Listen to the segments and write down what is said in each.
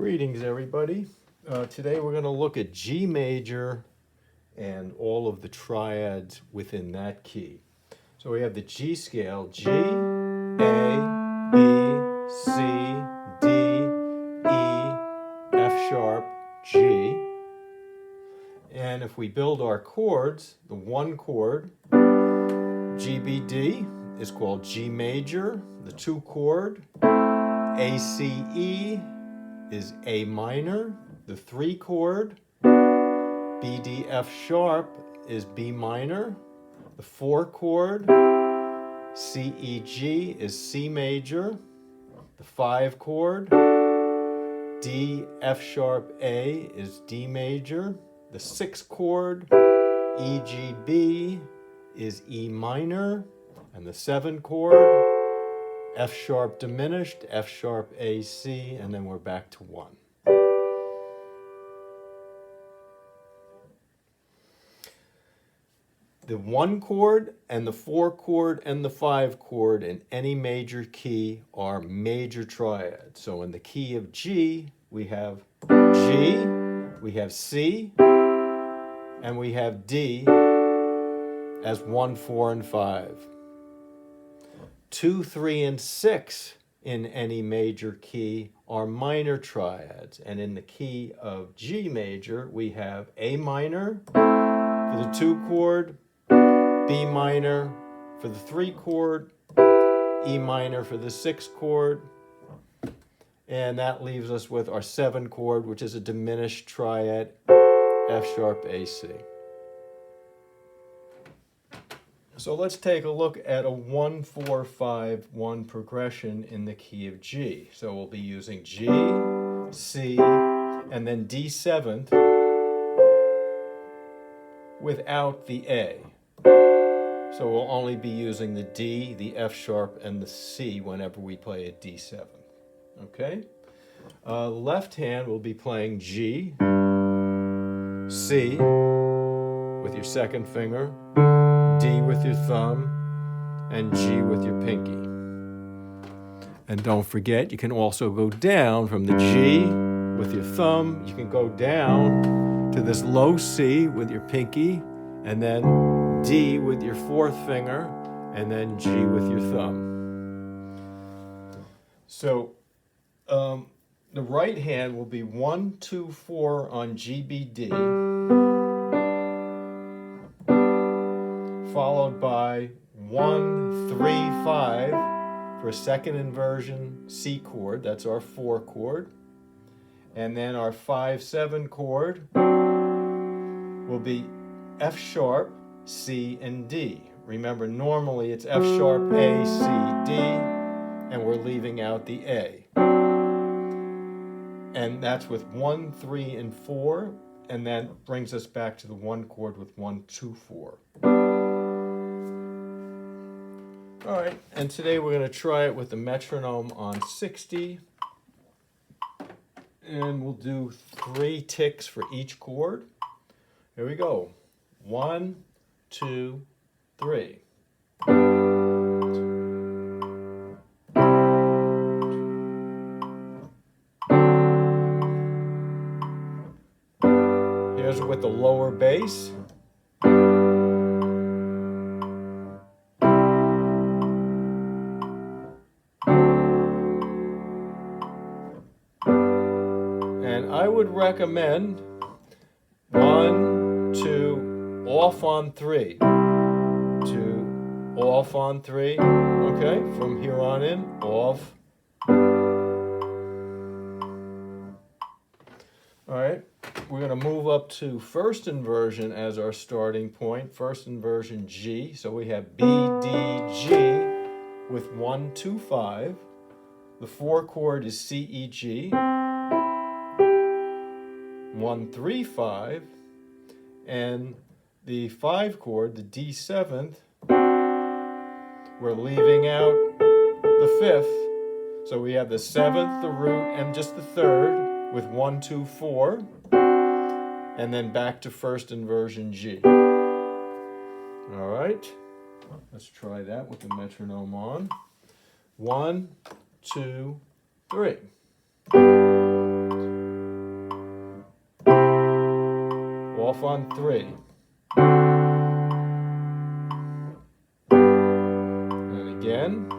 Greetings, everybody. Today we're going to look at G major and all of the triads within that key. So we have the G scale: G, A, B, C, D, E, F sharp, G. And if we build our chords, the one chord, GBD, is called G major. The two chord, ACE, is A minor. The three chord, BDF sharp, is B minor. The four chord, CEG, is C major. The five chord, D, F sharp, A, is D major. The six chord, EGB, is E minor. And the seven chord, F sharp diminished, F sharp AC, and then we're back to 1. The 1 chord and the 4 chord and the 5 chord in any major key are major triads. So in the key of G, we have G, we have C, and we have D as 1, 4, and 5. 2, 3, and 6 in any major key are minor triads. And in the key of G major, we have A minor for the 2 chord, B minor for the 3 chord, E minor for the 6 chord, and that leaves us with our 7 chord, which is a diminished triad, F sharp AC. So let's take a look at a 1, 4, 5, 1 progression in the key of G. So we'll be using G, C, and then D7 without the A. So we'll only be using the D, the F sharp, and the C whenever we play a D7. Okay? Left hand will be playing G, C with your second finger, D with your thumb, and G with your pinky. And don't forget, you can also go down from the G with your thumb. You can go down to this low C with your pinky, and then D with your fourth finger, and then G with your thumb. So the right hand will be 1, 2, 4 on GBD, followed by 1, 3, 5 for a second inversion C chord. That's our 4 chord. And then our 5, 7 chord will be F sharp, C, and D. Remember, normally it's F sharp, A, C, D, and we're leaving out the A. And that's with 1, 3, and 4, and that brings us back to the 1 chord with 1, 2, 4. All right, and today we're going to try it with the metronome on 60. And we'll do 3 ticks for each chord. Here we go. 1, 2, 3. Here's with the lower bass. And I would recommend 1, 2, off on 3. 2, off on 3. Okay, from here on in, off. All right, we're going to move up to first inversion as our starting point. First inversion G. So we have B, D, G with 1, 2, 5. The 4 chord is C, E, G. 1, 3, 5. And the 5 chord, the D7th, we're leaving out the 5th. So we have the 7th, the root, and just the 3rd with 1, 2, 4. And then back to first inversion G. All right, let's try that with the metronome on. 1, 2, 3. off on 3. And again.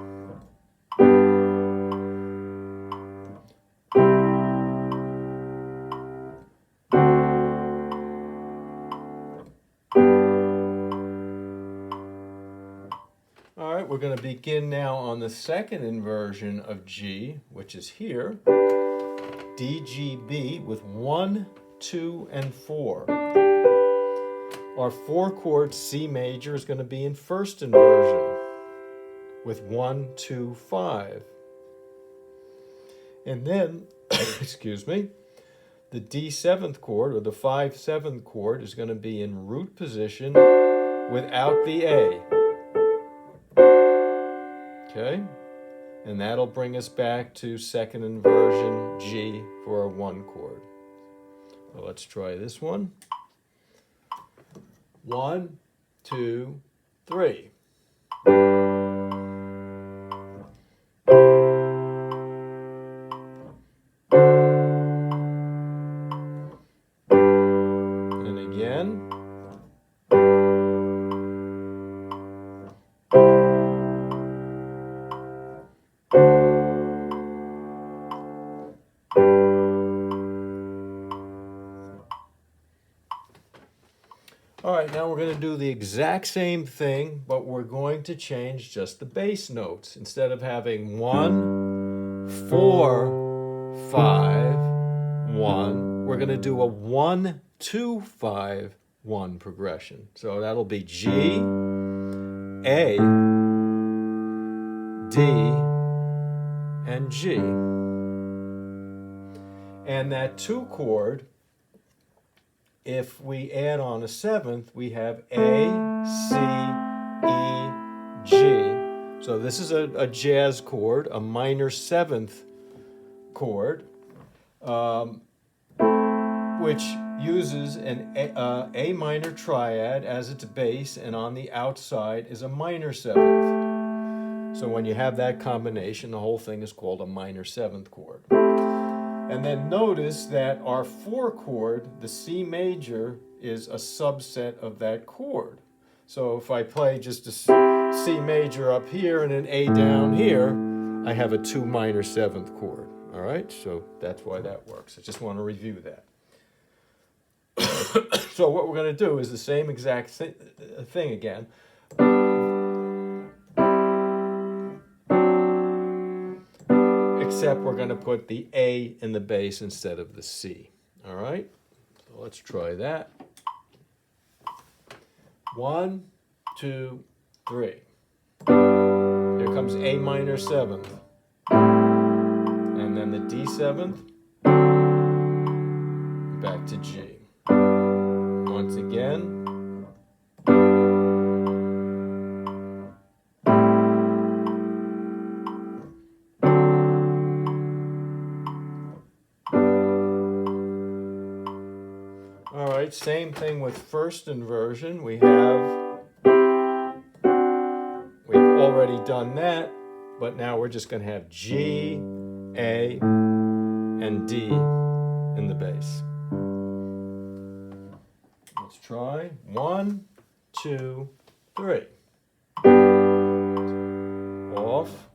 All right, we're going to begin now on the second inversion of G, which is here. D, G, B with 1, 2, and 4. Our 4-chord C major is going to be in first inversion with 1, 2, 5. And then, excuse me, the D7th chord, or the 5/7 chord, is going to be in root position without the A. Okay? And that'll bring us back to second inversion G for a 1 chord. So let's try this one. 1, 2, 3. And again. All right, now we're going to do the exact same thing, but we're going to change just the bass notes. Instead of having 1, 4, 5, 1, we're going to do a 1, 2, 5, 1 progression. So that'll be G, A, D, and G. And that 2 chord, if we add on a 7th, we have A, C, E, G. So this is a jazz chord, a minor 7th chord, which uses an A minor triad as its bass, and on the outside is a minor 7th. So when you have that combination, the whole thing is called a minor 7th chord. And then notice that our 4 chord, the C major, is a subset of that chord. So if I play just a C major up here and an A down here, I have a 2 minor 7th chord. All right, so that's why that works. I just want to review that. So what we're going to do is the same exact thing again. Except we're going to put the A in the bass instead of the C. All right, so let's try that. 1, 2, 3. Here comes A minor 7th. And then the D7th. Back to G. Once again. All right, same thing with first inversion. We've already done that, but now we're just going to have G, A, and D in the bass. Let's try 1, 2, 3. Off.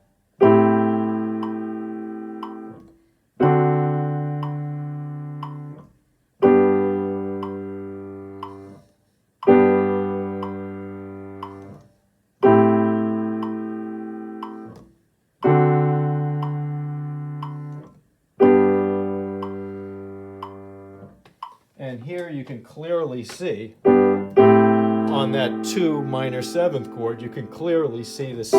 And here you can clearly see, on that 2 minor 7th chord, you can clearly see this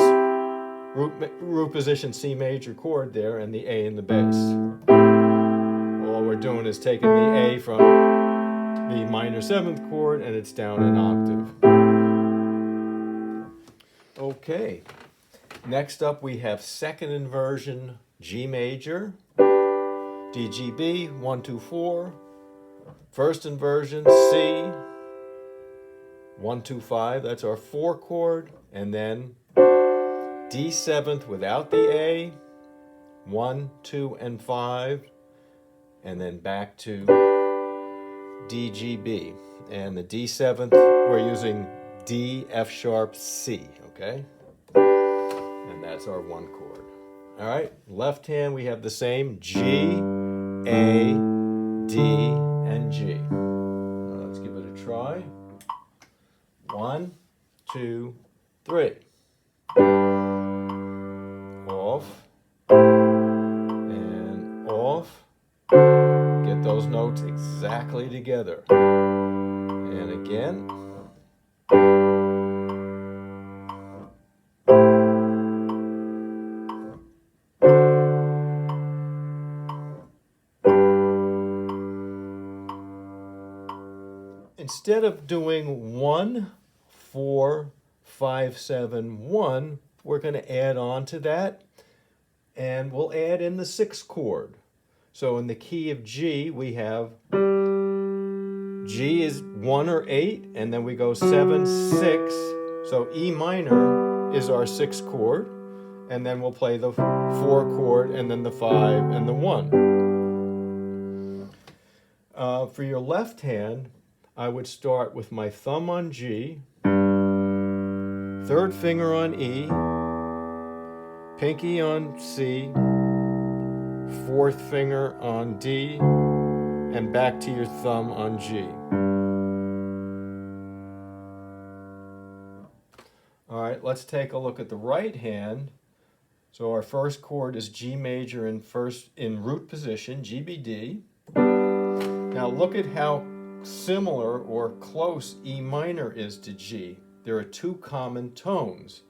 root position C major chord there and the A in the bass. All we're doing is taking the A from the minor 7th chord and it's down an octave. Okay, next up we have second inversion G major, D, G, B, 1, 2, 4. First inversion, C, 1, 2, 5, that's our 4 chord, and then D7th without the A, 1, 2, and 5, and then back to D, G, B. And the D7th, we're using D, F sharp, C, okay? And that's our one chord. All right, left hand, we have the same G, A, D, and G. Now let's give it a try. 1, 2, 3. Off and off. Get those notes exactly together. And again. Instead of doing 1, 4, 5, 7, 1, we're going to add on to that, and we'll add in the 6th chord. So in the key of G, we have G is 1 or 8, and then we go 7, 6. So E minor is our 6th chord, and then we'll play the 4 chord, and then the 5 and the 1. For your left hand, I would start with my thumb on G, 3rd finger on E, pinky on C, 4th finger on D, and back to your thumb on G. All right, let's take a look at the right hand. So our first chord is G major in root position, G, B, D. Now look at how similar or close E minor is to G. There are 2 common tones.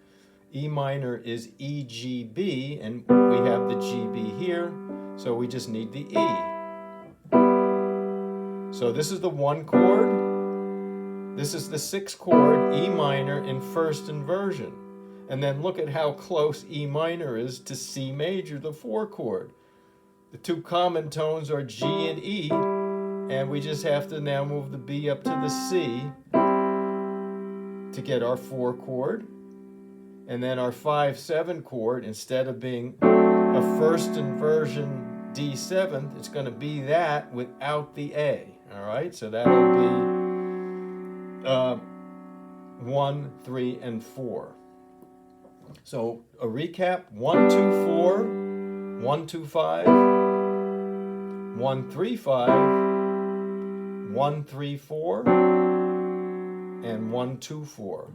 E minor is E, G, B, and we have the G, B here, so we just need the E. So this is the 1 chord. This is the 6th chord, E minor in 1st inversion. And then look at how close E minor is to C major, the 4 chord. The 2 common tones are G and E, and we just have to now move the B up to the C to get our 4 chord. And then our 5, 7 chord, instead of being a 1st inversion D7th, it's going to be that without the A. All right, so that'll be 1, 3, and 4. So a recap: 1, 2, 4, 1, 2, 5, 1, 3, 5, 1, 3, 4, and 1, 2, 4.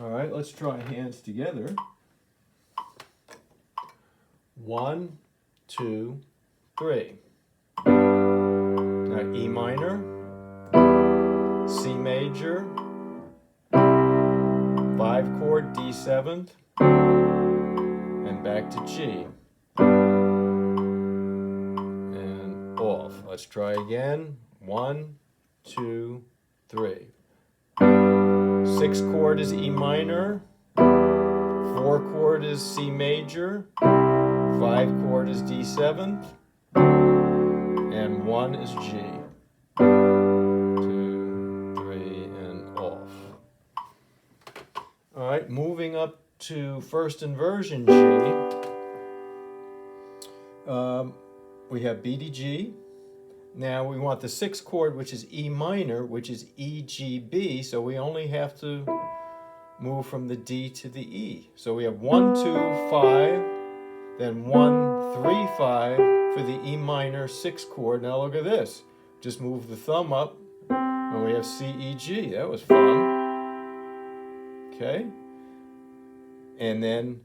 All right, let's try hands together. 1, 2, 3. Now E minor, C major, 5 chord, D7th, and back to G. And off. Let's try again. 1, 2, 3. 6 chord is E minor, 4 chord is C major, 5 chord is D7th, and 1 is G. 2, 3, and off. All right, moving up to 1st inversion G, we have B to G. Now we want the 6th chord, which is E minor, which is E, G, B, so we only have to move from the D to the E. So we have 1, 2, 5, then 1, 3, 5 for the E minor 6th chord. Now look at this. Just move the thumb up, and we have C, E, G. That was fun. Okay. And then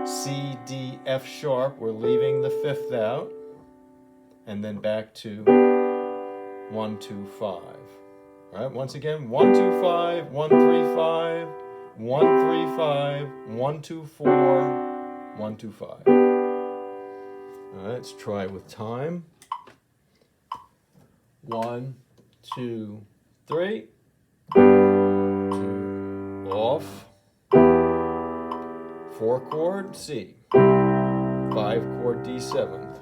C, D, F sharp. We're leaving the 5th out. And then back to 1, 2, 5. All right, once again, 1, 2, 5, 1, 3, 5, 1, 3, 5, 1, 2, 4, 1, 2, 5. All right, let's try with time. 1, 2, 3. 2, off. 4 chord, C. 5 chord, D7th.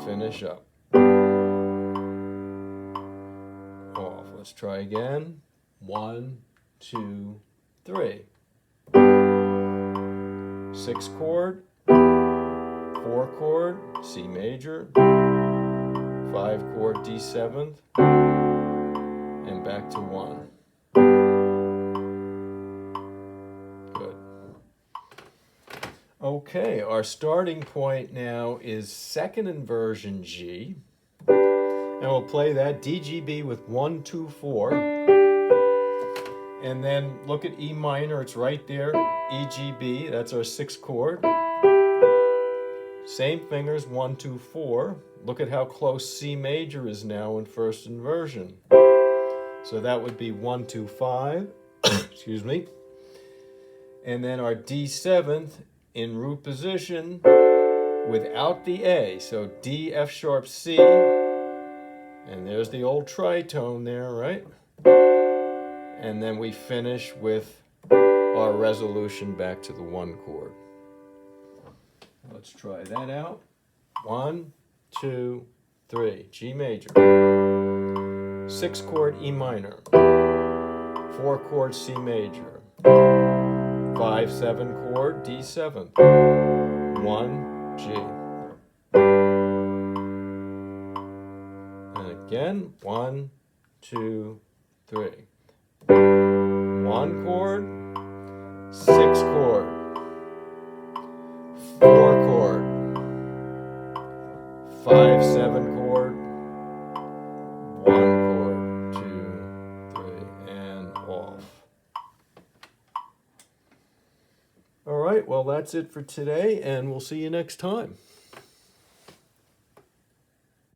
Finish up. Off. Let's try again. 1, 2, 3. 6 chord, 4 chord, C major, 5 chord, D7th, and back to 1. Good. Okay, our starting point now is second inversion G. And we'll play that DGB with 1, 2, 4. And then look at E minor, it's right there. EGB, that's our 6th chord. Same fingers, 1, 2, 4. Look at how close C major is now in first inversion. So that would be 1, 2, 5. Excuse me. And then our D7th in root position without the A. So D, F sharp, C. And there's the old tritone there, right? And then we finish with our resolution back to the 1 chord. Let's try that out. 1, 2, 3. G major. 6 chord E minor. 4 chord C major. 5, 7 chord D7. 1, G. And again, 1, 2, 3. 1 chord, 6 chord, 4 chord, 5, 7 chord, 1 chord, 2, 3, and off. All right, well, that's it for today, and we'll see you next time.